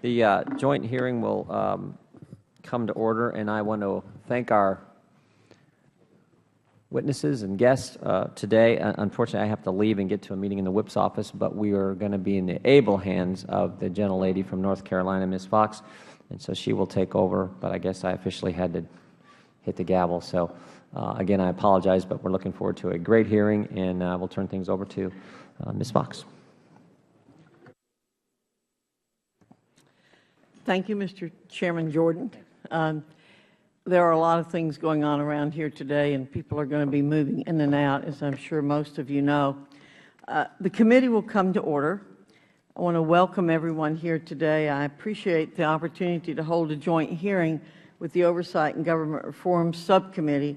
The joint hearing will come to order, and I want to thank our witnesses and guests today. Unfortunately, I have to leave and get to a meeting in the whip's office, but we are going to be in the able hands of the gentlelady from North Carolina, Ms. Fox, and so she will take over, but I guess I officially had to hit the gavel. So again, I apologize, but we're looking forward to a great hearing, and we'll turn things over to Ms. Fox. Thank you, Mr. Chairman Jordan. There are a lot of things going on around here today, and people are going to be moving in and out, as I'm sure most of you know. The committee will come to order. I want to welcome everyone here today. I appreciate the opportunity to hold a joint hearing with the Oversight and Government Reform Subcommittee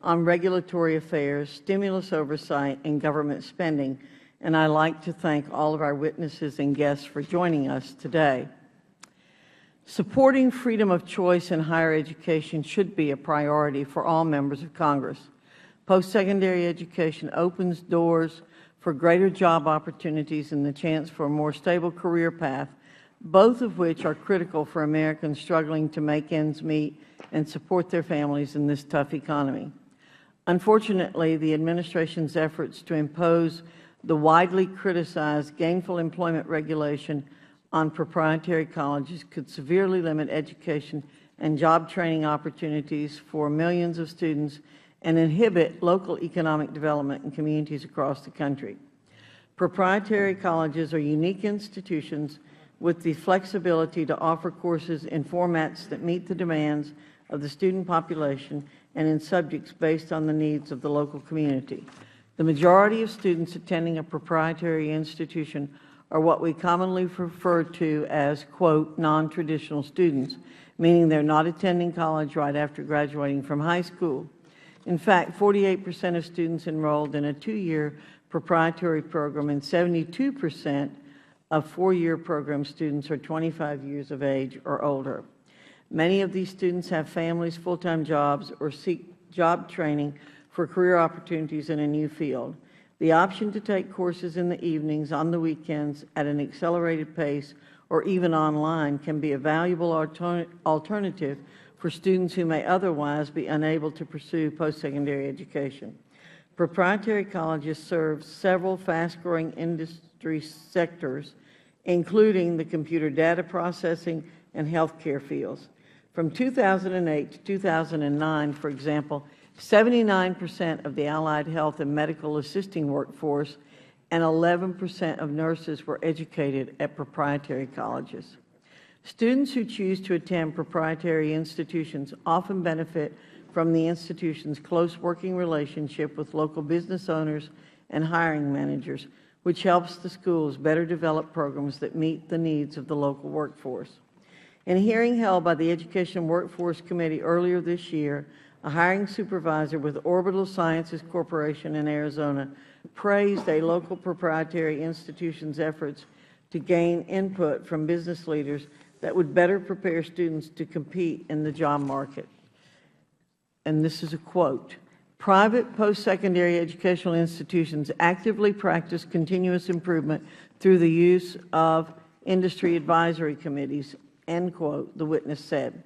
on Regulatory Affairs, Stimulus Oversight, and Government Spending, and I'd like to thank all of our witnesses and guests for joining us today. Supporting freedom of choice in higher education should be a priority for all members of Congress. Post-secondary education opens doors for greater job opportunities and the chance for a more stable career path, both of which are critical for Americans struggling to make ends meet and support their families in this tough economy. Unfortunately, the Administration's efforts to impose the widely criticized Gainful Employment Regulation on proprietary colleges could severely limit education and job training opportunities for millions of students and inhibit local economic development in communities across the country. Proprietary colleges are unique institutions with the flexibility to offer courses in formats that meet the demands of the student population and in subjects based on the needs of the local community. The majority of students attending a proprietary institution are what we commonly refer to as, quote, non-traditional students, meaning they are not attending college right after graduating from high school. In fact, 48% of students enrolled in a 2-year proprietary program and 72% of 4-year program students are 25 years of age or older. Many of these students have families, full-time jobs, or seek job training for career opportunities in a new field. The option to take courses in the evenings, on the weekends, at an accelerated pace, or even online can be a valuable alternative for students who may otherwise be unable to pursue post-secondary education. Proprietary colleges serve several fast-growing industry sectors, including the computer data processing and healthcare fields. From 2008 to 2009, for example, 79% of the allied health and medical assisting workforce and 11% of nurses were educated at proprietary colleges. Students who choose to attend proprietary institutions often benefit from the institution's close working relationship with local business owners and hiring managers, which helps the schools better develop programs that meet the needs of the local workforce. In a hearing held by the Education Workforce Committee earlier this year, a hiring supervisor with Orbital Sciences Corporation in Arizona praised a local proprietary institution's efforts to gain input from business leaders that would better prepare students to compete in the job market. And this is a quote, "Private post-secondary educational institutions actively practice continuous improvement through the use of industry advisory committees," end quote, the witness said.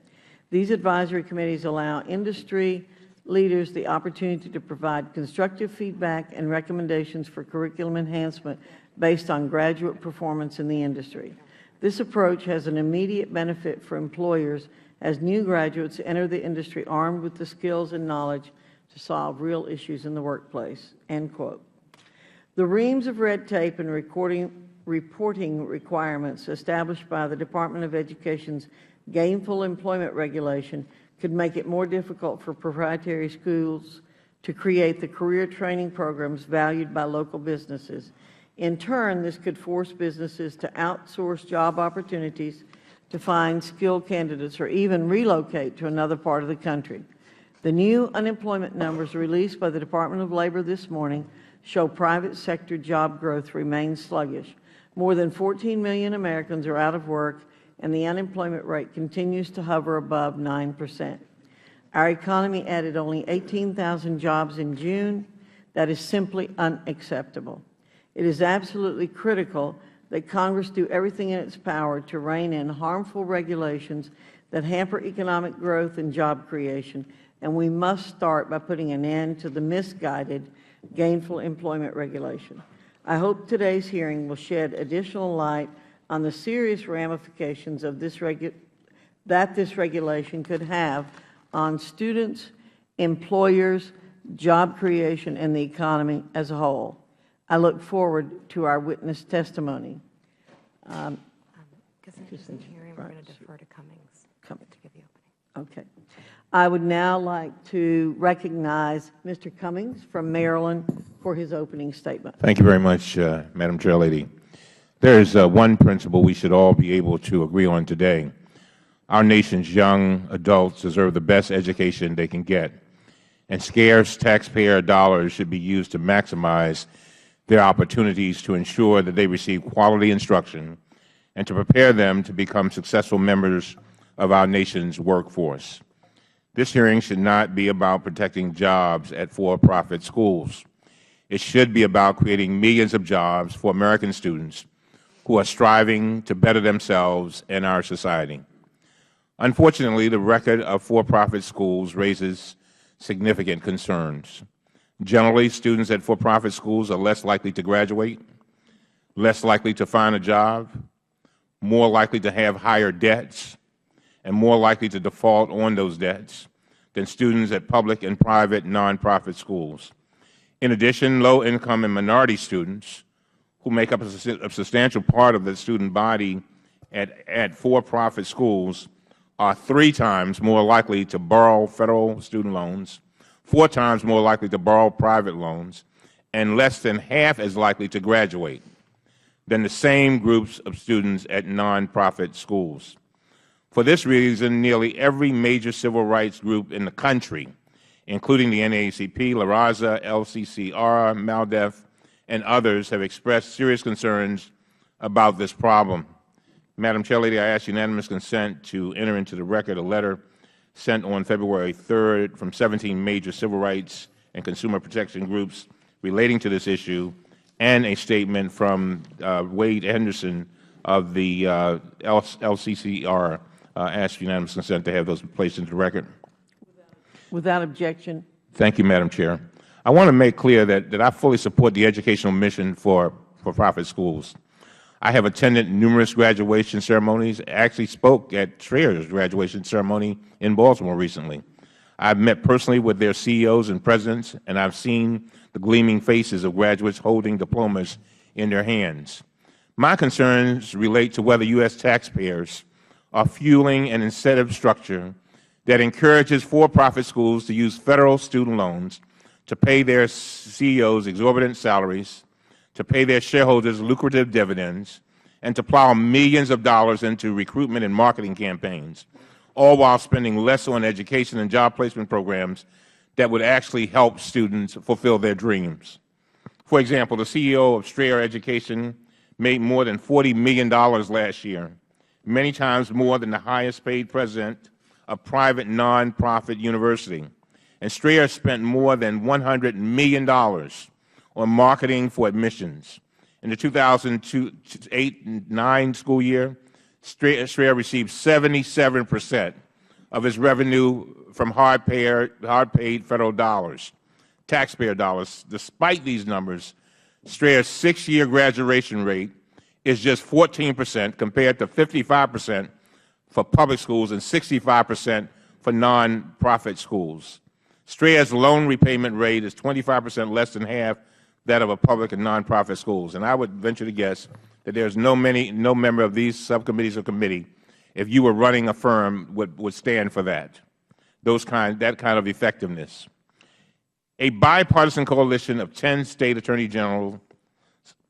These advisory committees allow industry leaders the opportunity to provide constructive feedback and recommendations for curriculum enhancement based on graduate performance in the industry. This approach has an immediate benefit for employers as new graduates enter the industry armed with the skills and knowledge to solve real issues in the workplace, end quote. The reams of red tape and reporting requirements established by the Department of Education's Gainful Employment Regulation could make it more difficult for proprietary schools to create the career training programs valued by local businesses. In turn, this could force businesses to outsource job opportunities to find skilled candidates or even relocate to another part of the country. The new unemployment numbers released by the Department of Labor this morning show private sector job growth remains sluggish. More than 14 million Americans are out of work, and the unemployment rate continues to hover above 9%. Our economy added only 18,000 jobs in June. That is simply unacceptable. It is absolutely critical that Congress do everything in its power to rein in harmful regulations that hamper economic growth and job creation, and we must start by putting an end to the misguided Gainful Employment Regulation. I hope today's hearing will shed additional light on the serious ramifications of this regulation could have on students, employers, job creation, and the economy as a whole. I look forward to our witness testimony. Because there's a hearing, we're going to defer to Cummings to give the opening. Okay. I would now like to recognize Mr. Cummings from Maryland for his opening statement. Thank you very much, Madam Chairlady. There is one principle we should all be able to agree on today. Our nation's young adults deserve the best education they can get, and scarce taxpayer dollars should be used to maximize their opportunities to ensure that they receive quality instruction and to prepare them to become successful members of our nation's workforce. This hearing should not be about protecting jobs at for-profit schools. It should be about creating millions of jobs for American students who are striving to better themselves and our society. Unfortunately, the record of for-profit schools raises significant concerns. Generally, students at for-profit schools are less likely to graduate, less likely to find a job, more likely to have higher debts, and more likely to default on those debts than students at public and private nonprofit schools. In addition, low-income and minority students, who make up a substantial part of the student body at for-profit schools, are 3 times more likely to borrow Federal student loans, 4 times more likely to borrow private loans, and less than half as likely to graduate than the same groups of students at nonprofit schools. For this reason, nearly every major civil rights group in the country, including the NAACP, La Raza, LCCR, MALDEF, and others, have expressed serious concerns about this problem. Madam Chairlady, I ask unanimous consent to enter into the record a letter sent on February 3rd from 17 major civil rights and consumer protection groups relating to this issue, and a statement from Wade Henderson of the LCCR. Ask unanimous consent to have those placed into the record. Without objection. Thank you, Madam Chair. I want to make clear that I fully support the educational mission for profit schools. I have attended numerous graduation ceremonies. I actually spoke at Straier's graduation ceremony in Baltimore recently. I've met personally with their CEOs and presidents, and I've seen the gleaming faces of graduates holding diplomas in their hands. My concerns relate to whether U.S. taxpayers are fueling an incentive structure that encourages for-profit schools to use Federal student loans to pay their CEOs exorbitant salaries, to pay their shareholders lucrative dividends, and to plow millions of dollars into recruitment and marketing campaigns, all while spending less on education and job placement programs that would actually help students fulfill their dreams. For example, the CEO of Strayer Education made more than $40 million last year, many times more than the highest paid president of private nonprofit university. And Strayer spent more than $100 million on marketing for admissions. In the 2008-09 school year, Strayer received 77% of its revenue from hard-paid Federal dollars, taxpayer dollars. Despite these numbers, Strayer's 6-year graduation rate is just 14% compared to 55% for public schools and 65% for nonprofit schools. Strayer's loan repayment rate is 25% less than half that of a public and nonprofit schools. And I would venture to guess that there's no member of these subcommittees or committee, if you were running a firm, would stand for that, that kind of effectiveness. A bipartisan coalition of 10 state attorney generals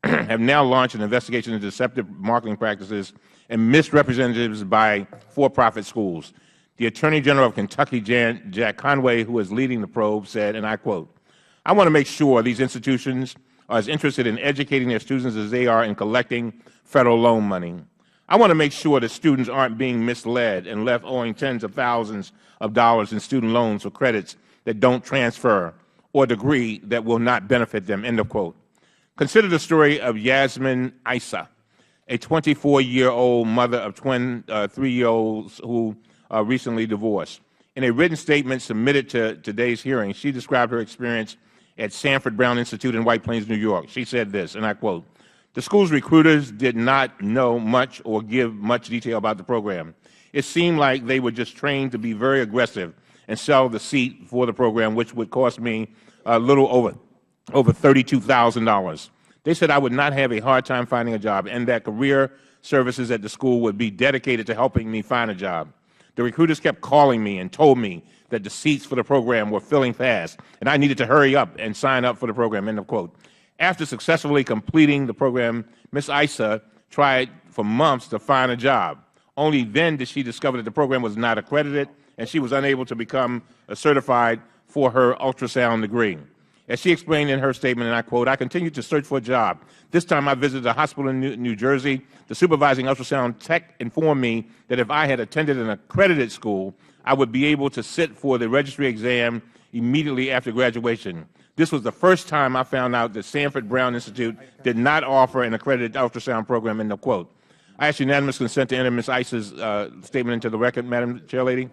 have now launched an investigation into deceptive marketing practices and misrepresentations by for-profit schools. The Attorney General of Kentucky, Jack Conway, who is leading the probe, said, and I quote, "I want to make sure these institutions are as interested in educating their students as they are in collecting Federal loan money. I want to make sure that students aren't being misled and left owing tens of thousands of dollars in student loans or credits that don't transfer or a degree that will not benefit them," end of quote. Consider the story of Yasmin Issa, a 24-year-old mother of twin 3-year-olds who recently divorced. In a written statement submitted to today's hearing, she described her experience at Sanford Brown Institute in White Plains, New York. She said this, and I quote, "The school's recruiters did not know much or give much detail about the program. It seemed like they were just trained to be very aggressive and sell the seat for the program, which would cost me a little over $32,000. They said I would not have a hard time finding a job and that career services at the school would be dedicated to helping me find a job. The recruiters kept calling me and told me that the seats for the program were filling fast and I needed to hurry up and sign up for the program," end of quote. After successfully completing the program, Ms. Issa tried for months to find a job. Only then did she discover that the program was not accredited and she was unable to become certified for her ultrasound degree. As she explained in her statement, and I quote, "I continued to search for a job. This time I visited a hospital in New Jersey. The supervising ultrasound tech informed me that if I had attended an accredited school, I would be able to sit for the registry exam immediately after graduation. This was the first time I found out that Sanford Brown Institute did not offer an accredited ultrasound program," end of quote. I ask unanimous consent to enter Ms. Issa's statement into the record, Madam Chairlady.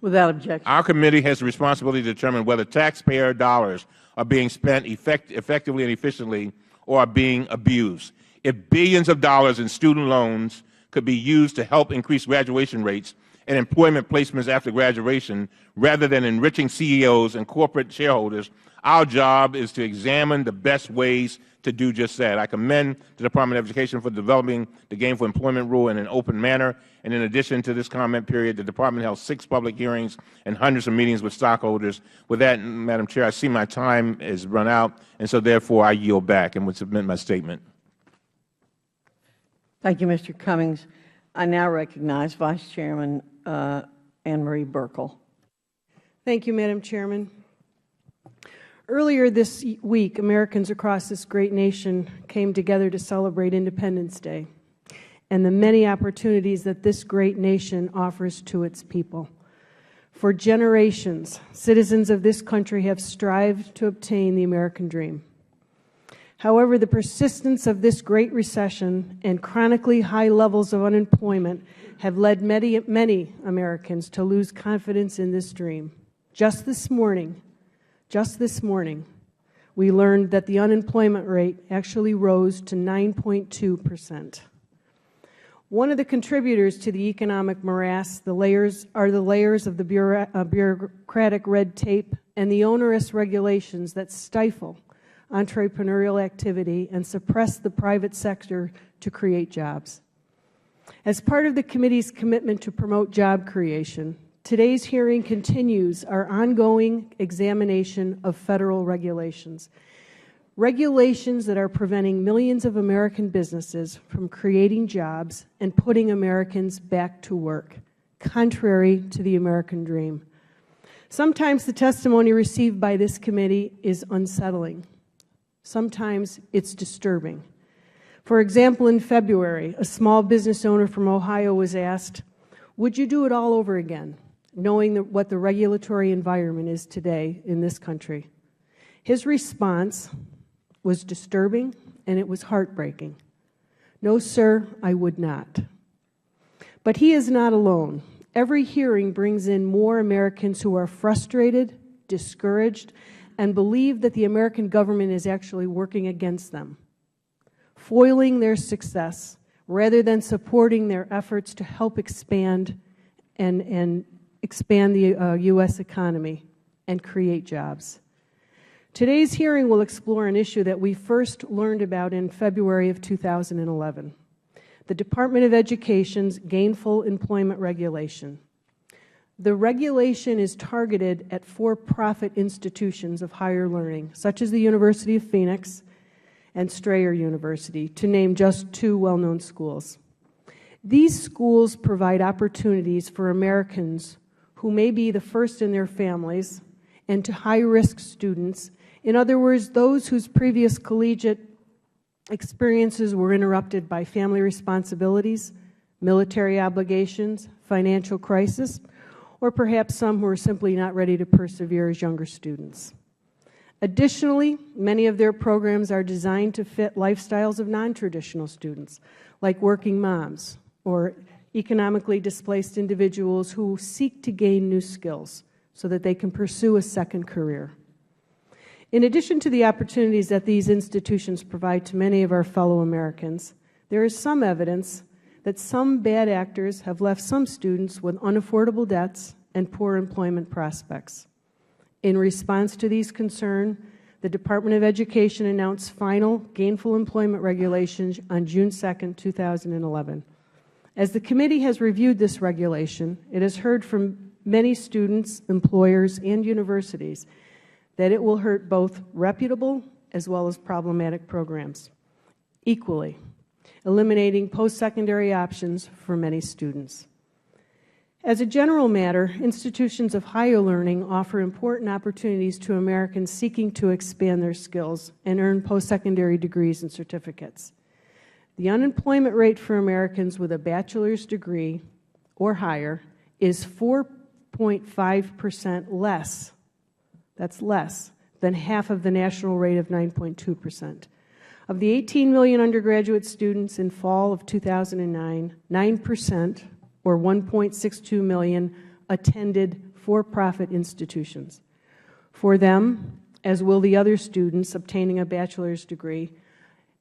Without objection. Our committee has the responsibility to determine whether taxpayer dollars are being spent effectively and efficiently or are being abused. If billions of dollars in student loans could be used to help increase graduation rates and employment placements after graduation, rather than enriching CEOs and corporate shareholders, our job is to examine the best ways to do just that. I commend the Department of Education for developing the Gainful Employment Rule in an open manner. And in addition to this comment period, the Department held 6 public hearings and hundreds of meetings with stockholders. With that, Madam Chair, I see my time has run out, and so therefore I yield back and would submit my statement. Thank you, Mr. Cummings. I now recognize Vice Chairman Anne Marie Burkle. Thank you, Madam Chairman. Earlier this week, Americans across this great nation came together to celebrate Independence Day and the many opportunities that this great nation offers to its people. For generations, citizens of this country have strived to obtain the American dream. However, the persistence of this great recession and chronically high levels of unemployment have led many Americans to lose confidence in this dream. Just this morning, we learned that the unemployment rate actually rose to 9.2%. One of the contributors to the economic morass are the layers of the bureaucratic red tape and the onerous regulations that stifle entrepreneurial activity and suppress the private sector to create jobs. As part of the committee's commitment to promote job creation, today's hearing continues our ongoing examination of federal regulations. Regulations that are preventing millions of American businesses from creating jobs and putting Americans back to work, contrary to the American dream. Sometimes the testimony received by this committee is unsettling. Sometimes it's disturbing. For example, in February, a small business owner from Ohio was asked, "Would you do it all over again?" knowing what the regulatory environment is today in this country. His response was disturbing and it was heartbreaking. "No, sir, I would not." But he is not alone. Every hearing brings in more Americans who are frustrated, discouraged, and believe that the American government is actually working against them, foiling their success rather than supporting their efforts to help expand the U.S. economy and create jobs. Today's hearing will explore an issue that we first learned about in February of 2011, the Department of Education's Gainful Employment Regulation. The regulation is targeted at for-profit institutions of higher learning, such as the University of Phoenix and Strayer University, to name just 2 well-known schools. These schools provide opportunities for Americans who may be the first in their families and to high-risk students, in other words, those whose previous collegiate experiences were interrupted by family responsibilities, military obligations, financial crisis, or perhaps some who are simply not ready to persevere as younger students. Additionally, many of their programs are designed to fit lifestyles of non-traditional students, like working moms or economically displaced individuals who seek to gain new skills so that they can pursue a second career. In addition to the opportunities that these institutions provide to many of our fellow Americans, there is some evidence that some bad actors have left some students with unaffordable debts and poor employment prospects. In response to these concerns, the Department of Education announced final Gainful Employment Regulations on June 2, 2011. As the committee has reviewed this regulation, it has heard from many students, employers, and universities that it will hurt both reputable as well as problematic programs equally, eliminating post-secondary options for many students. As a general matter, institutions of higher learning offer important opportunities to Americans seeking to expand their skills and earn post-secondary degrees and certificates. The unemployment rate for Americans with a bachelor's degree or higher is 4.5% less. That's less than half of the national rate of 9.2%. Of the 18 million undergraduate students in fall of 2009, 9%, or 1.62 million, attended for-profit institutions. For them, as will the other students obtaining a bachelor's degree,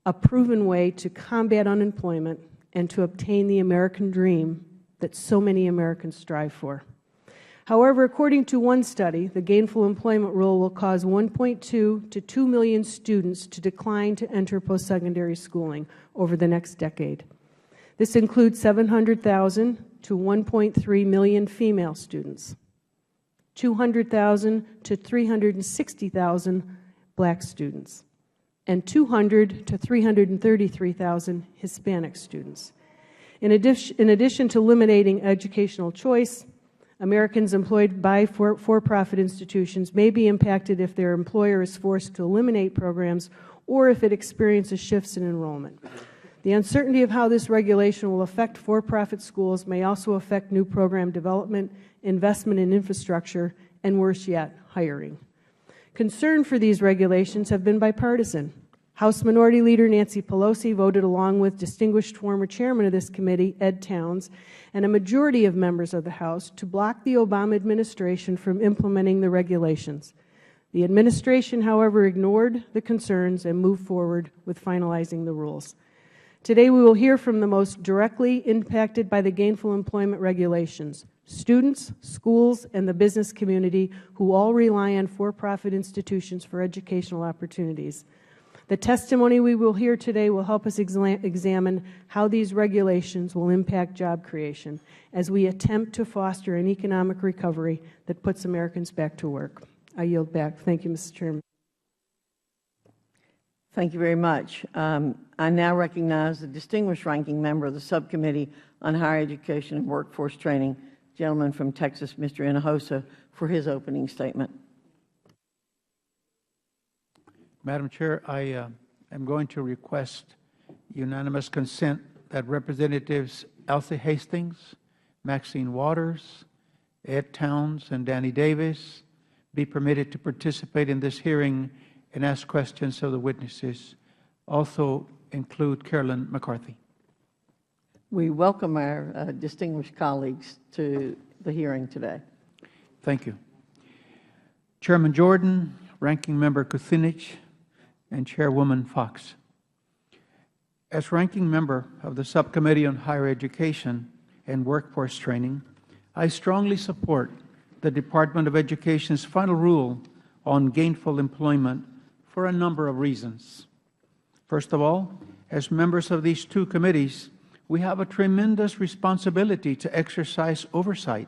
a proven way to combat unemployment and to obtain the American dream that so many Americans strive for. However, according to one study, the gainful employment rule will cause 1.2 to 2 million students to decline to enter post-secondary schooling over the next decade. This includes 700,000 to 1.3 million female students, 200,000 to 360,000 black students, and 200 to 333,000 Hispanic students. In addition to eliminating educational choice, Americans employed by for-profit institutions may be impacted if their employer is forced to eliminate programs or if it experiences shifts in enrollment. The uncertainty of how this regulation will affect for-profit schools may also affect new program development, investment in infrastructure, and worse yet, hiring. Concern for these regulations have been bipartisan. House Minority Leader Nancy Pelosi voted along with distinguished former chairman of this committee, Ed Towns, and a majority of members of the House to block the Obama administration from implementing the regulations. The administration, however, ignored the concerns and moved forward with finalizing the rules. Today we will hear from the most directly impacted by the gainful employment regulations, students, schools, and the business community who all rely on for-profit institutions for educational opportunities. The testimony we will hear today will help us examine how these regulations will impact job creation as we attempt to foster an economic recovery that puts Americans back to work. I yield back. Thank you, Mr. Chairman. Thank you very much. I now recognize the distinguished ranking member of the Subcommittee on Higher Education and Workforce Training, gentleman from Texas, Mr. Hinojosa, for his opening statement. Madam Chair, I am going to request unanimous consent that Representatives Elsie Hastings, Maxine Waters, Ed Towns, and Danny Davis be permitted to participate in this hearing and ask questions of the witnesses. Also include Carolyn McCarthy. We welcome our distinguished colleagues to the hearing today. Thank you. Chairman Jordan, Ranking Member Kucinich, and Chairwoman Fox. As Ranking Member of the Subcommittee on Higher Education and Workforce Training, I strongly support the Department of Education's final rule on gainful employment for a number of reasons. First of all, as members of these two committees, we have a tremendous responsibility to exercise oversight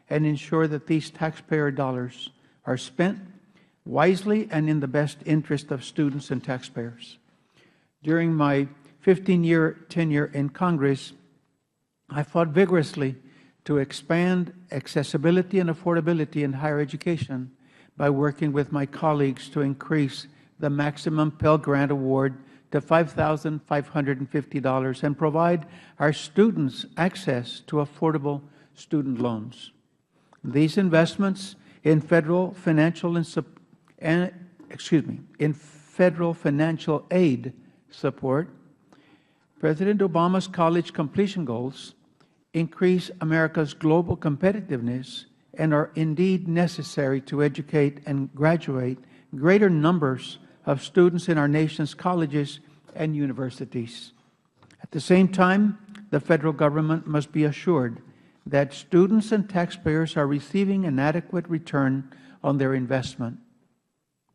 and ensure that these taxpayer dollars are spent wisely and in the best interest of students and taxpayers. During my 15-year tenure in Congress, I fought vigorously to expand accessibility and affordability in higher education by working with my colleagues to increase the maximum Pell Grant award to $5,550 and provide our students access to affordable student loans. These investments in federal financial and in federal financial aid support, President Obama's college completion goals increase America's global competitiveness and are indeed necessary to educate and graduate greater numbers of students in our nation's colleges and universities. At the same time, the federal government must be assured that students and taxpayers are receiving an adequate return on their investment,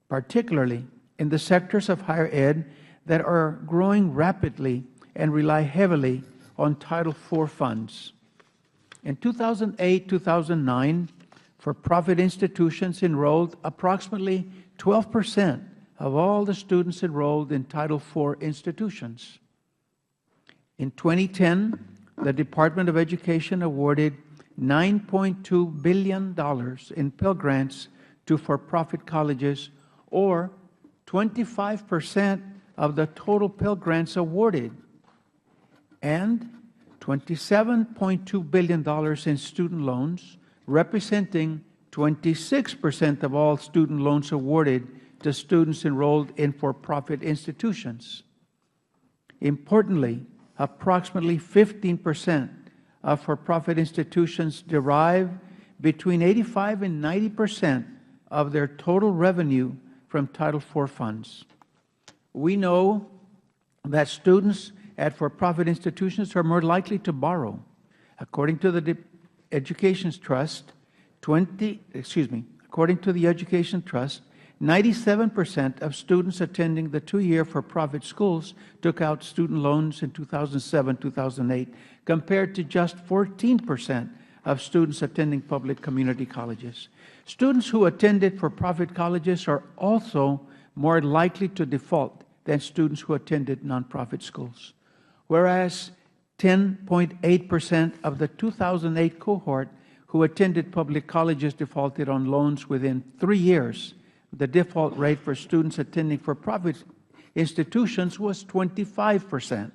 particularly in the sectors of higher ed that are growing rapidly and rely heavily on Title IV funds. In 2008-2009, for-profit institutions enrolled approximately 12% of all the students enrolled in Title IV institutions. In 2010, the Department of Education awarded $9.2 billion in Pell Grants to for-profit colleges, or 25% of the total Pell Grants awarded, and $27.2 billion in student loans, representing 26% of all student loans awarded to students enrolled in for-profit institutions. Importantly, approximately 15% of for-profit institutions derive between 85% and 90% of their total revenue from Title IV funds. We know that students at for-profit institutions are more likely to borrow. According to the Education Trust, 97% of students attending the two-year for-profit schools took out student loans in 2007-2008, compared to just 14% of students attending public community colleges. Students who attended for-profit colleges are also more likely to default than students who attended nonprofit schools. Whereas 10.8% of the 2008 cohort who attended public colleges defaulted on loans within 3 years, the default rate for students attending for-profit institutions was 25%.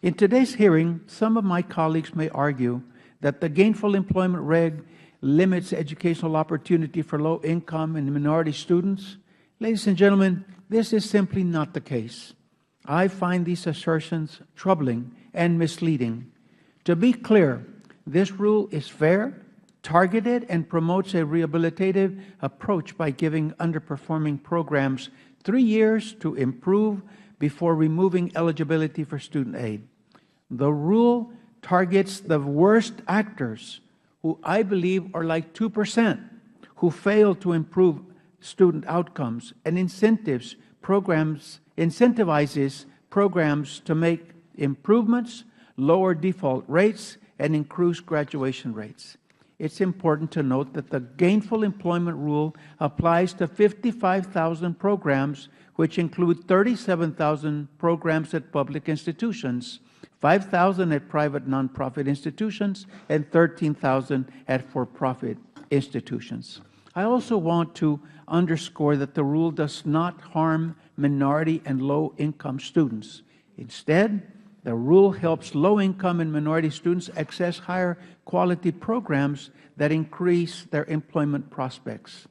In today's hearing, some of my colleagues may argue that the Gainful Employment Reg limits educational opportunity for low-income and minority students. Ladies and gentlemen, this is simply not the case. I find these assertions troubling and misleading. To be clear, this rule is fair, targeted, and promotes a rehabilitative approach by giving underperforming programs 3 years to improve before removing eligibility for student aid. The rule targets the worst actors, who I believe are like 2%, who fail to improve student outcomes, and incentivizes programs to make improvements, lower default rates, and increase graduation rates. It's important to note that the Gainful Employment Rule applies to 55,000 programs, which include 37,000 programs at public institutions, 5,000 at private nonprofit institutions, and 13,000 at for-profit institutions. I also want to underscore that the rule does not harm minority and low-income students. Instead, the rule helps low-income and minority students access higher quality programs that increase their employment prospects.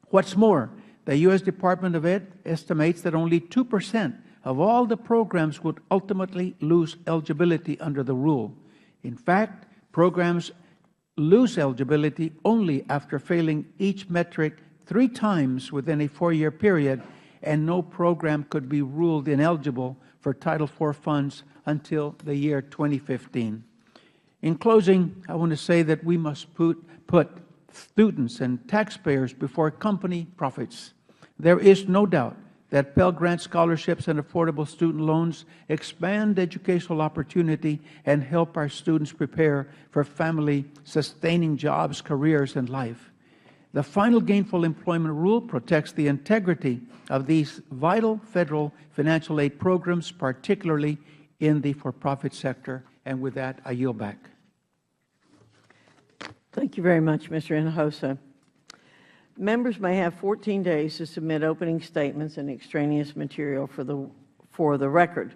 What's more, the U.S. Department of Ed estimates that only 2% of all the programs would ultimately lose eligibility under the rule. In fact, programs lose eligibility only after failing each metric 3 times within a 4-year period, and no program could be ruled ineligible for Title IV funds until the year 2015. In closing, I want to say that we must put students and taxpayers before company profits. There is no doubt that Pell Grant scholarships and affordable student loans expand educational opportunity and help our students prepare for family-sustaining jobs, careers, and life. The final Gainful Employment Rule protects the integrity of these vital federal financial aid programs, particularly in the for-profit sector. And with that, I yield back. Thank you very much, Mr. Hinojosa. Members may have 14 days to submit opening statements and extraneous material for the record.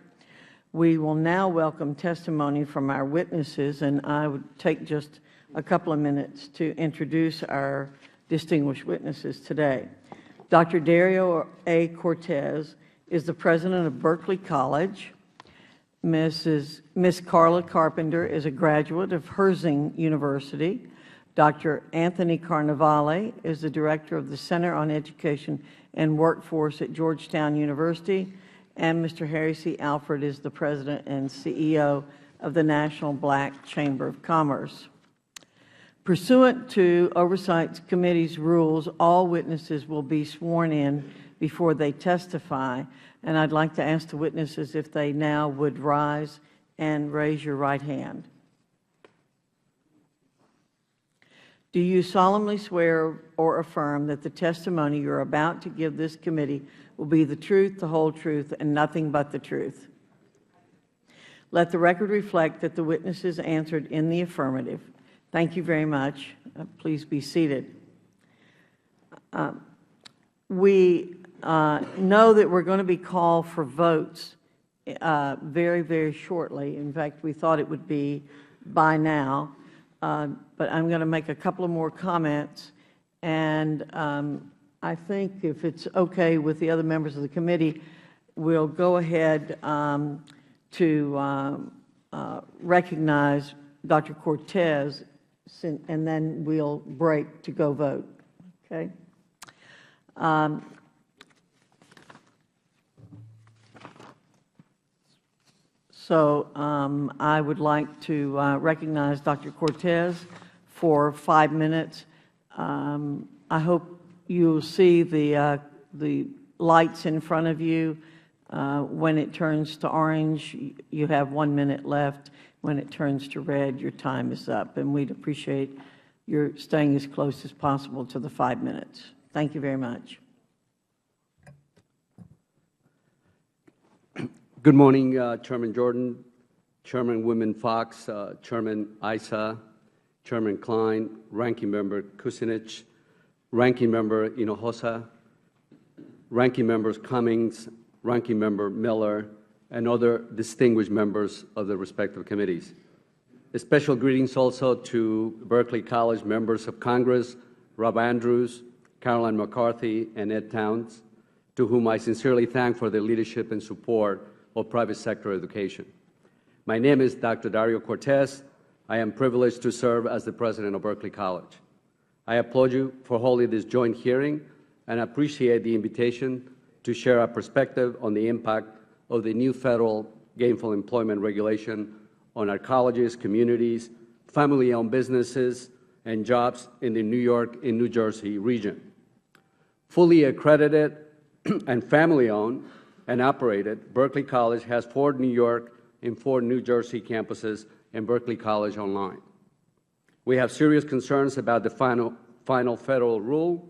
We will now welcome testimony from our witnesses, and I would take just a couple of minutes to introduce our distinguished witnesses today. Dr. Dario A. Cortez is the president of Berkeley College. Miss Carla Carpenter is a graduate of Herzing University. Dr. Anthony Carnevale is the director of the Center on Education and Workforce at Georgetown University. And Mr. Harry C. Alford is the president and CEO of the National Black Chamber of Commerce. Pursuant to Oversight Committee's rules, all witnesses will be sworn in before they testify. And I'd like to ask the witnesses if they now would rise and raise your right hand. Do you solemnly swear or affirm that the testimony you are about to give this committee will be the truth, the whole truth, and nothing but the truth? Let the record reflect that the witnesses answered in the affirmative. Thank you very much. Please be seated. We know that we're going to be called for votes very, very shortly. In fact, we thought it would be by now. But I'm going to make a couple of more comments. And I think if it's okay with the other members of the committee, we'll go ahead to recognize Dr. Cortez, and then we'll break to go vote. Okay? So I would like to recognize Dr. Cortez for 5 minutes. I hope you'll see the lights in front of you. When it turns to orange, you have 1 minute left. When it turns to red, your time is up. And we'd appreciate your staying as close as possible to the 5 minutes. Thank you very much. Good morning, Chairman Jordan, Chairman Fox, Chairman Issa, Chairman Klein, Ranking Member Kucinich, Ranking Member Hinojosa, Ranking Members Cummings, Ranking Member Miller, and other distinguished members of the respective committees. A special greetings also to Berkeley College members of Congress, Rob Andrews, Caroline McCarthy, and Ed Towns, to whom I sincerely thank for their leadership and support of private sector education. My name is Dr. Dario Cortez. I am privileged to serve as the president of Berkeley College. I applaud you for holding this joint hearing and appreciate the invitation to share our perspective on the impact of the new federal Gainful Employment Regulation on our colleges, communities, family-owned businesses, and jobs in the New York and New Jersey region. Fully accredited and family-owned and operated, Berkeley College has 4 New York and 4 New Jersey campuses and Berkeley College Online. We have serious concerns about the final federal rule.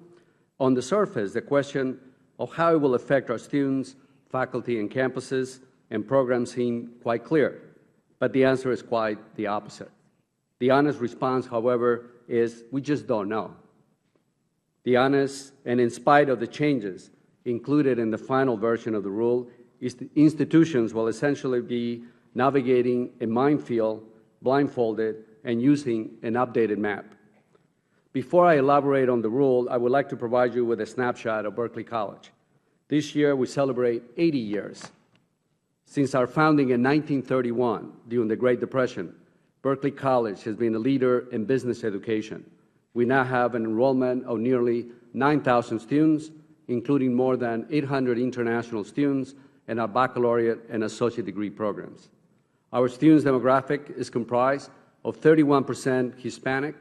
On the surface, the question of how it will affect our students, faculty, and campuses and programs seem quite clear, but the answer is quite the opposite. The honest response, however, is we just don't know. The honest, and in spite of the changes included in the final version of the rule, institutions will essentially be navigating a minefield, blindfolded, and using an updated map. Before I elaborate on the rule, I would like to provide you with a snapshot of Berkeley College. This year, we celebrate 80 years. Since our founding in 1931, during the Great Depression, Berkeley College has been a leader in business education. We now have an enrollment of nearly 9,000 students, including more than 800 international students in our baccalaureate and associate degree programs. Our students' demographic is comprised of 31% Hispanic,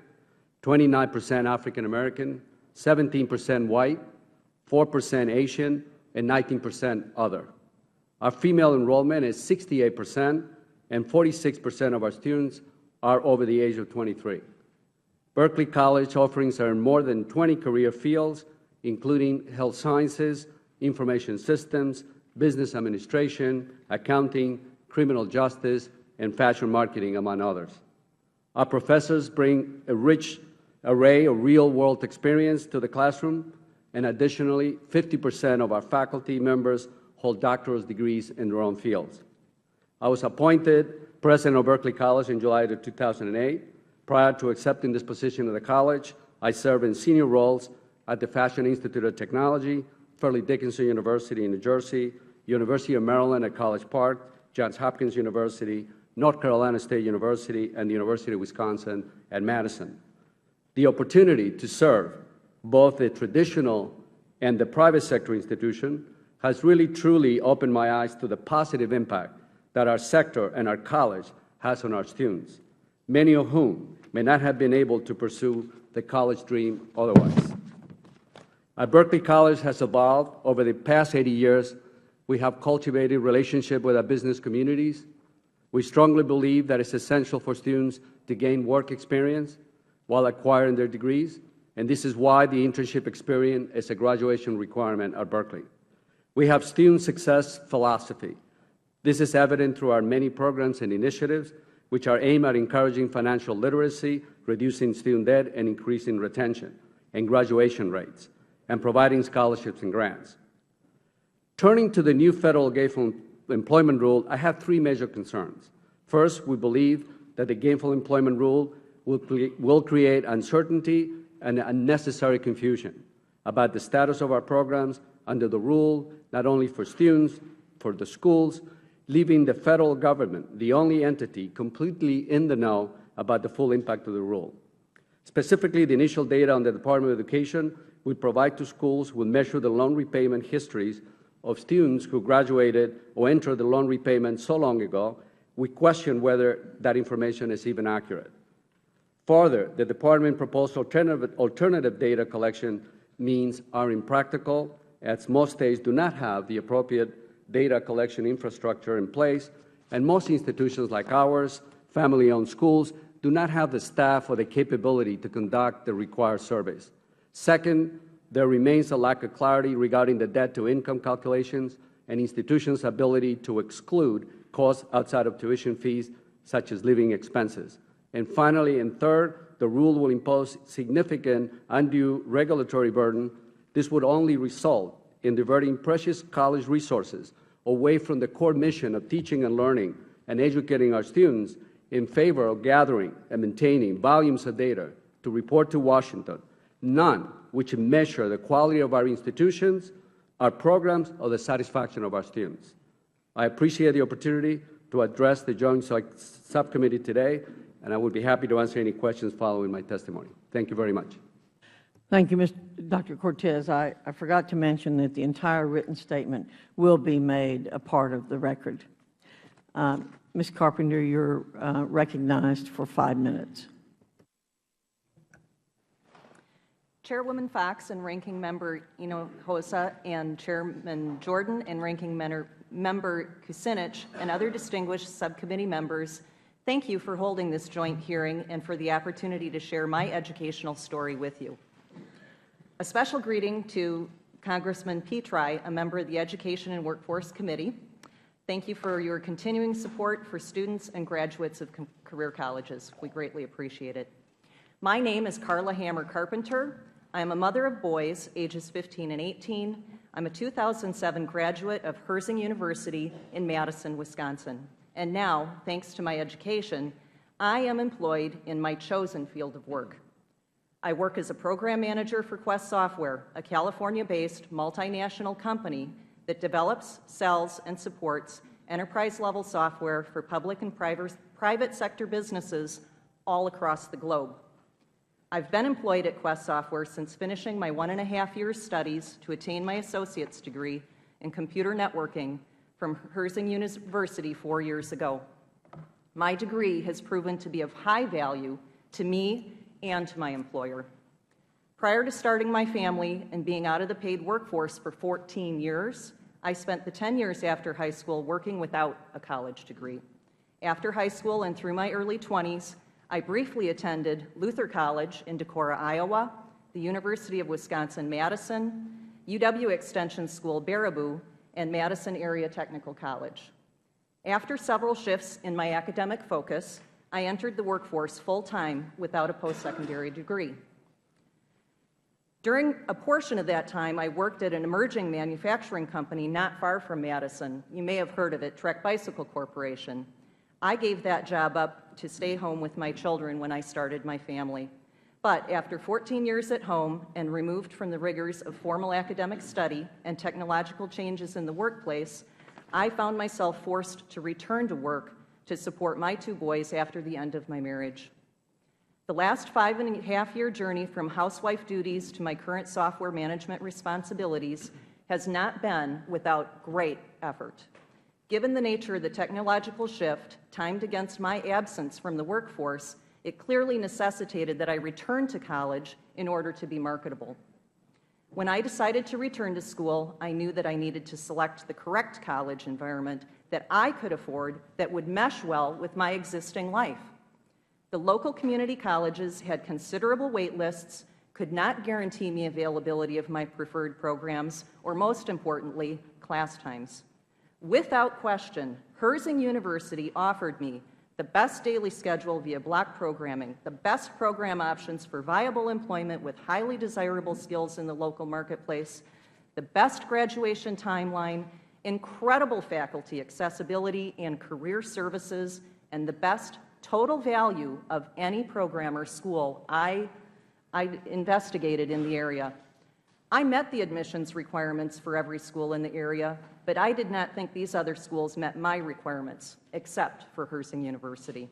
29% African American, 17% white, 4% Asian, and 19% other. Our female enrollment is 68%, and 46% of our students are over the age of 23. Berkeley College offerings are in more than 20 career fields, including health sciences, information systems, business administration, accounting, criminal justice, and fashion marketing, among others. Our professors bring a rich array of real-world experience to the classroom, and additionally, 50% of our faculty members hold doctoral degrees in their own fields. I was appointed president of Berkeley College in July of 2008. Prior to accepting this position at the college, I served in senior roles at the Fashion Institute of Technology, Fairleigh Dickinson University in New Jersey, University of Maryland at College Park, Johns Hopkins University, North Carolina State University, and the University of Wisconsin at Madison. The opportunity to serve both the traditional and the private sector institution has really truly opened my eyes to the positive impact that our sector and our college has on our students, many of whom may not have been able to pursue the college dream otherwise. Our Berkeley College has evolved over the past 80 years. We have cultivated relationship with our business communities. We strongly believe that it's essential for students to gain work experience while acquiring their degrees, and this is why the internship experience is a graduation requirement at Berkeley. We have student success philosophy. This is evident through our many programs and initiatives, which are aimed at encouraging financial literacy, reducing student debt, and increasing retention and graduation rates, and providing scholarships and grants. Turning to the new federal Gainful Employment Rule, I have three major concerns. First, we believe that the Gainful Employment Rule will create uncertainty and unnecessary confusion about the status of our programs under the rule, not only for students, for the schools, leaving the federal government, the only entity, completely in the know about the full impact of the rule. Specifically, the initial data on the Department of Education will provide to schools will measure the loan repayment histories of students who graduated or entered the loan repayment so long ago. We question whether that information is even accurate. Further, the Department proposed alternative data collection means are impractical, as most states do not have the appropriate data collection infrastructure in place, and most institutions like ours, family-owned schools, do not have the staff or the capability to conduct the required surveys. Second, there remains a lack of clarity regarding the debt-to-income calculations and institutions' ability to exclude costs outside of tuition fees, such as living expenses. And finally, and third, the rule will impose significant undue regulatory burden. This would only result in diverting precious college resources away from the core mission of teaching and learning and educating our students in favor of gathering and maintaining volumes of data to report to Washington, none which measure the quality of our institutions, our programs, or the satisfaction of our students. I appreciate the opportunity to address the Joint Subcommittee today, and I would be happy to answer any questions following my testimony. Thank you very much. Thank you, Dr. Cortez. I forgot to mention that the entire written statement will be made a part of the record. Ms. Carpenter, you're recognized for 5 minutes. Chairwoman Fox and Ranking Member Hinojosa and Chairman Jordan and Ranking Member Kucinich and other distinguished subcommittee members, thank you for holding this joint hearing and for the opportunity to share my educational story with you. A special greeting to Congressman Petri, a member of the Education and Workforce Committee. Thank you for your continuing support for students and graduates of career colleges. We greatly appreciate it. My name is Carla Hammer Carpenter. I am a mother of boys, ages 15 and 18. I'm a 2007 graduate of Herzing University in Madison, Wisconsin. And now, thanks to my education, I am employed in my chosen field of work. I work as a program manager for Quest Software, a California-based multinational company that develops, sells, and supports enterprise-level software for public and private sector businesses all across the globe. I've been employed at Quest Software since finishing my 1.5 years studies to attain my associate's degree in computer networking from Herzing University 4 years ago. My degree has proven to be of high value to me and to my employer. Prior to starting my family and being out of the paid workforce for 14 years, I spent the 10 years after high school working without a college degree. After high school and through my early 20s, I briefly attended Luther College in Decorah, Iowa, the University of Wisconsin-Madison, UW Extension School Baraboo, and Madison Area Technical College. After several shifts in my academic focus, I entered the workforce full-time without a post-secondary degree. During a portion of that time, I worked at an emerging manufacturing company not far from Madison. You may have heard of it, Trek Bicycle Corporation. I gave that job up to stay home with my children when I started my family. But after 14 years at home and removed from the rigors of formal academic study and technological changes in the workplace, I found myself forced to return to work to support my 2 boys after the end of my marriage. The last 5.5-year journey from housewife duties to my current software management responsibilities has not been without great effort. Given the nature of the technological shift, timed against my absence from the workforce, it clearly necessitated that I return to college in order to be marketable. When I decided to return to school, I knew that I needed to select the correct college environment that I could afford that would mesh well with my existing life. The local community colleges had considerable wait lists, could not guarantee me availability of my preferred programs, or most importantly, class times. Without question, Herzing University offered me the best daily schedule via block programming, the best program options for viable employment with highly desirable skills in the local marketplace, the best graduation timeline, incredible faculty accessibility and career services, and the best total value of any program or school I investigated in the area. I met the admissions requirements for every school in the area, but I did not think these other schools met my requirements, except for Herzing University.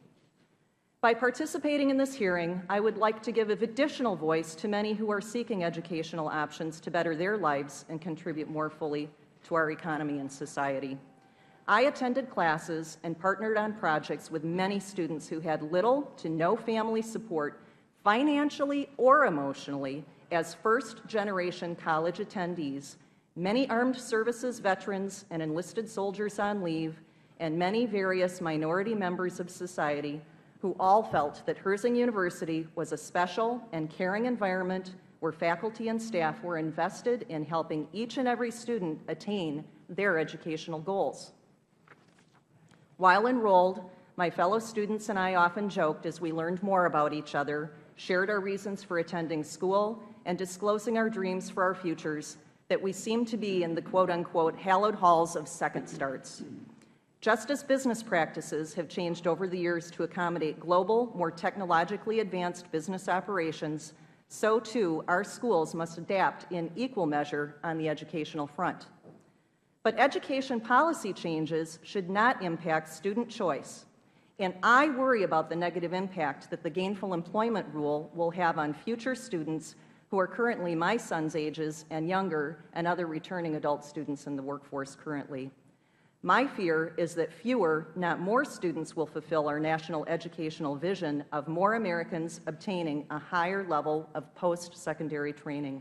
By participating in this hearing, I would like to give additional voice to many who are seeking educational options to better their lives and contribute more fully to our economy and society. I attended classes and partnered on projects with many students who had little to no family support, financially or emotionally, as first-generation college attendees, many armed services veterans and enlisted soldiers on leave, and many various minority members of society who all felt that Herzing University was a special and caring environment where faculty and staff were invested in helping each and every student attain their educational goals. While enrolled, my fellow students and I often joked as we learned more about each other, shared our reasons for attending school, and disclosing our dreams for our futures, that we seemed to be in the quote-unquote hallowed halls of second starts. Just as business practices have changed over the years to accommodate global, more technologically advanced business operations, so too our schools must adapt in equal measure on the educational front. But education policy changes should not impact student choice, and I worry about the negative impact that the Gainful Employment Rule will have on future students who are currently my son's ages and younger, and other returning adult students in the workforce currently. My fear is that fewer, not more, students will fulfill our national educational vision of more Americans obtaining a higher level of post-secondary training.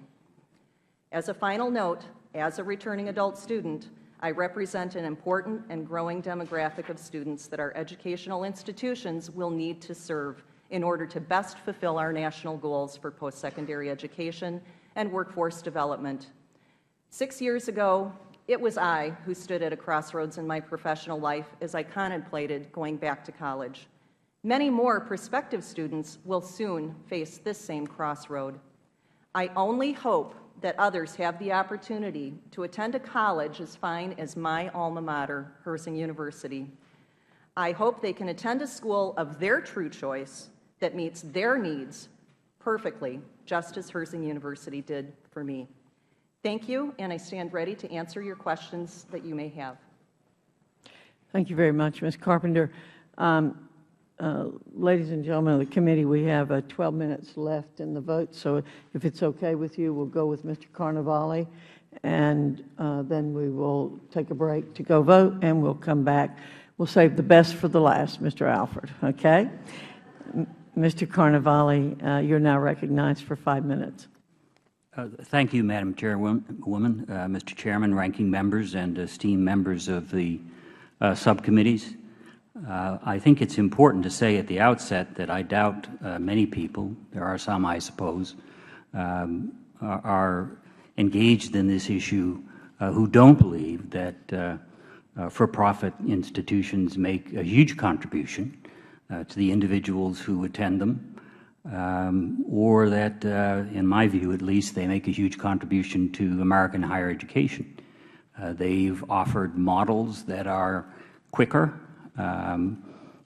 As a final note, as a returning adult student, I represent an important and growing demographic of students that our educational institutions will need to serve in order to best fulfill our national goals for post-secondary education and workforce development. 6 years ago, it was I who stood at a crossroads in my professional life as I contemplated going back to college. Many more prospective students will soon face this same crossroad. I only hope that others have the opportunity to attend a college as fine as my alma mater, Herzing University. I hope they can attend a school of their true choice that meets their needs perfectly, just as Herzing University did for me. Thank you, and I stand ready to answer your questions that you may have. Thank you very much, Ms. Carpenter. Ladies and gentlemen of the committee, we have 12 minutes left in the vote, so if it's okay with you, we'll go with Mr. Carnevale, and then we will take a break to go vote, and we'll come back. We'll save the best for the last, Mr. Alford, okay? Mr. Carnevale, you're now recognized for 5 minutes. Thank you, Madam Chairwoman, Mr. Chairman, ranking members, and esteemed members of the subcommittees. I think it's important to say at the outset that I doubt many people, there are some I suppose, are engaged in this issue who don't believe that for-profit institutions make a huge contribution to the individuals who attend them, or that, in my view at least, they make a huge contribution to American higher education. They've offered models that are quicker,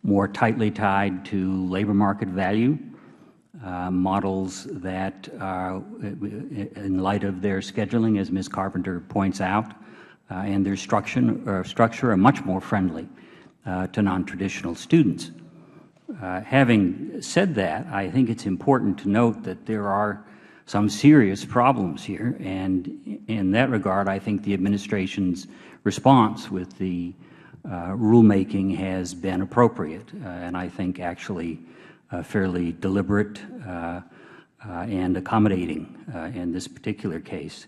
more tightly tied to labor market value, models that, in light of their scheduling, as Ms. Carpenter points out, and their structure are much more friendly to non-traditional students. Having said that, I think it's important to note that there are some serious problems here, and in that regard, I think the administration's response with the rulemaking has been appropriate, and I think actually fairly deliberate and accommodating in this particular case.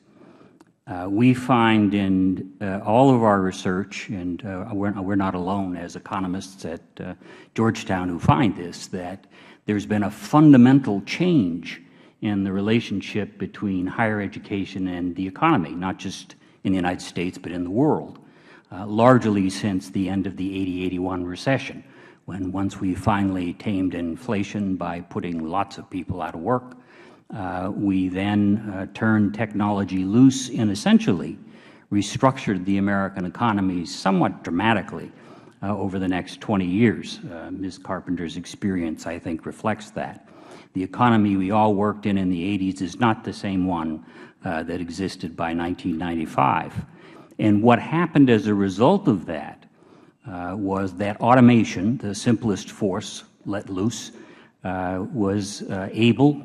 We find in all of our research, and we're not alone as economists at Georgetown who find this, that there's been a fundamental change in the relationship between higher education and the economy, not just in the United States, but in the world, largely since the end of the 80-81 recession, when once we finally tamed inflation by putting lots of people out of work, we then turned technology loose and essentially restructured the American economy somewhat dramatically over the next 20 years. Ms. Carpenter's experience, I think, reflects that. The economy we all worked in the 80s is not the same one that existed by 1995. And what happened as a result of that was that automation, the simplest force let loose, was able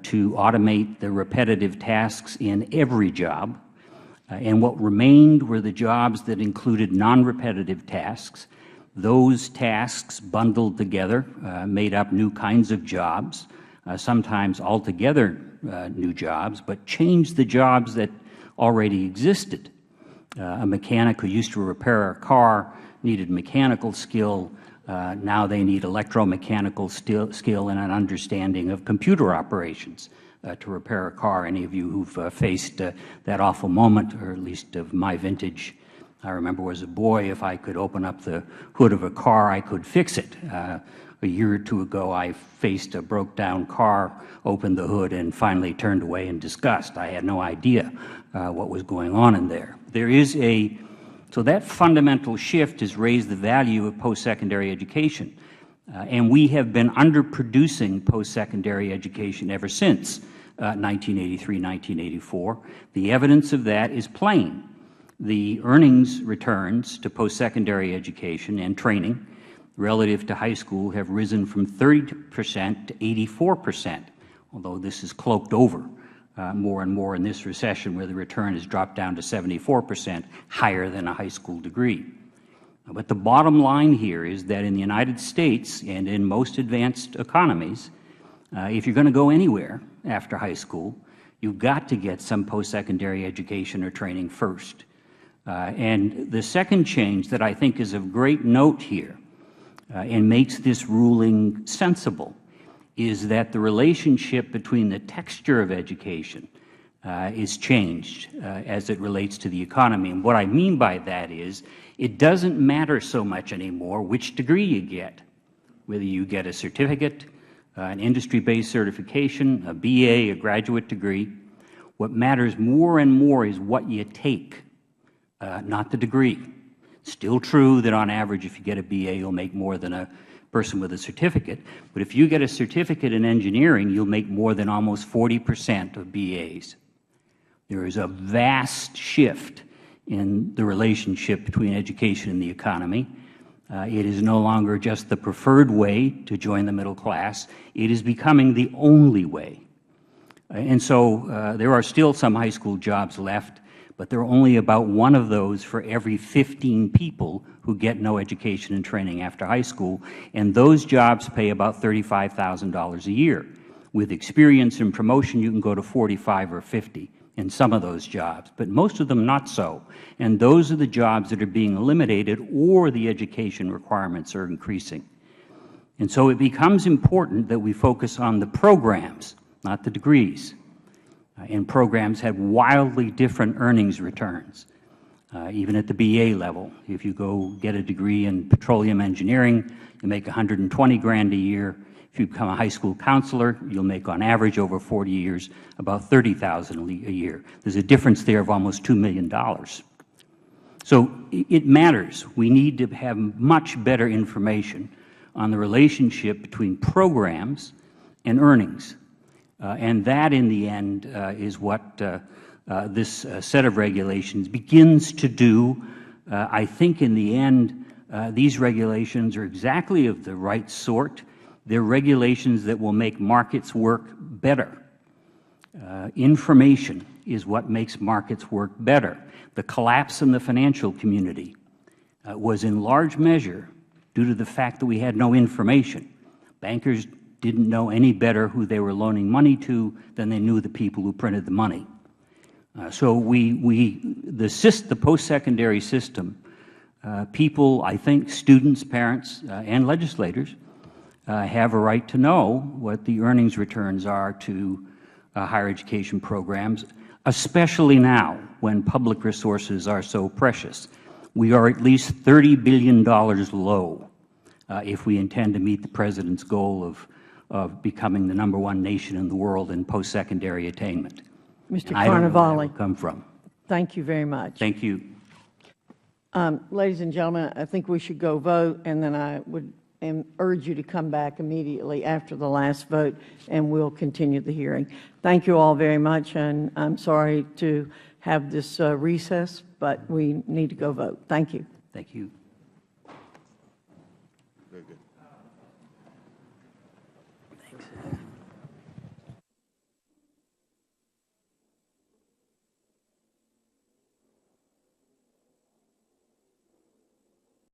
to automate the repetitive tasks in every job. And what remained were the jobs that included non-repetitive tasks. Those tasks bundled together made up new kinds of jobs, sometimes altogether new jobs, but changed the jobs that already existed. A mechanic who used to repair a car needed mechanical skill. Now they need electromechanical skill and an understanding of computer operations to repair a car. Any of you who've faced that awful moment, or at least of my vintage, I remember as a boy, if I could open up the hood of a car, I could fix it. A year or two ago, I faced a broke-down car, opened the hood, and finally turned away in disgust. I had no idea what was going on in there. So that fundamental shift has raised the value of post-secondary education. And we have been underproducing post-secondary education ever since 1983, 1984. The evidence of that is plain. The earnings returns to post-secondary education and training relative to high school have risen from 30% to 84%, although this is cloaked over more and more in this recession, where the return has dropped down to 74%, higher than a high school degree. But the bottom line here is that in the United States and in most advanced economies, if you're going to go anywhere after high school, you've got to get some post-secondary education or training first. And the second change that I think is of great note here and makes this ruling sensible is that the relationship between the texture of education is changed as it relates to the economy. And what I mean by that is it doesn't matter so much anymore which degree you get, whether you get a certificate, an industry-based certification, a BA, a graduate degree. What matters more and more is what you take, not the degree. Still true that on average, if you get a BA, you'll make more than a person with a certificate. But if you get a certificate in engineering, you'll make more than almost 40% of BAs. There is a vast shift in the relationship between education and the economy. It is no longer just the preferred way to join the middle class. It is becoming the only way. And so there are still some high school jobs left, but there are only about one of those for every 15 people who get no education and training after high school, and those jobs pay about $35,000 a year. With experience and promotion, you can go to 45 or 50 in some of those jobs, but most of them not so. And those are the jobs that are being eliminated, or the education requirements are increasing. And so it becomes important that we focus on the programs, not the degrees. And programs have wildly different earnings returns, even at the BA level. If you go get a degree in petroleum engineering, you make $120,000 a year. If you become a high school counselor, you'll make on average over 40 years about $30,000 a year. There's a difference there of almost $2 million. So it matters. We need to have much better information on the relationship between programs and earnings. And that, in the end, is what this set of regulations begins to do. I think, in the end, these regulations are exactly of the right sort. They're regulations that will make markets work better. Information is what makes markets work better. The collapse in the financial community was in large measure due to the fact that we had no information. Bankers didn't know any better who they were loaning money to than they knew the people who printed the money. So the post-secondary system, people, I think, students, parents, and legislators have a right to know what the earnings returns are to higher education programs, especially now when public resources are so precious. We are at least $30 billion low if we intend to meet the President's goal of becoming the #1 nation in the world in post-secondary attainment. Mr. And I don't know where that Carnevale, will come from. thank you very much. Thank you. Ladies and gentlemen, I think we should go vote, and then I would urge you to come back immediately after the last vote, and we'll continue the hearing. Thank you all very much, and I'm sorry to have this recess, but we need to go vote. Thank you. Thank you. Very good.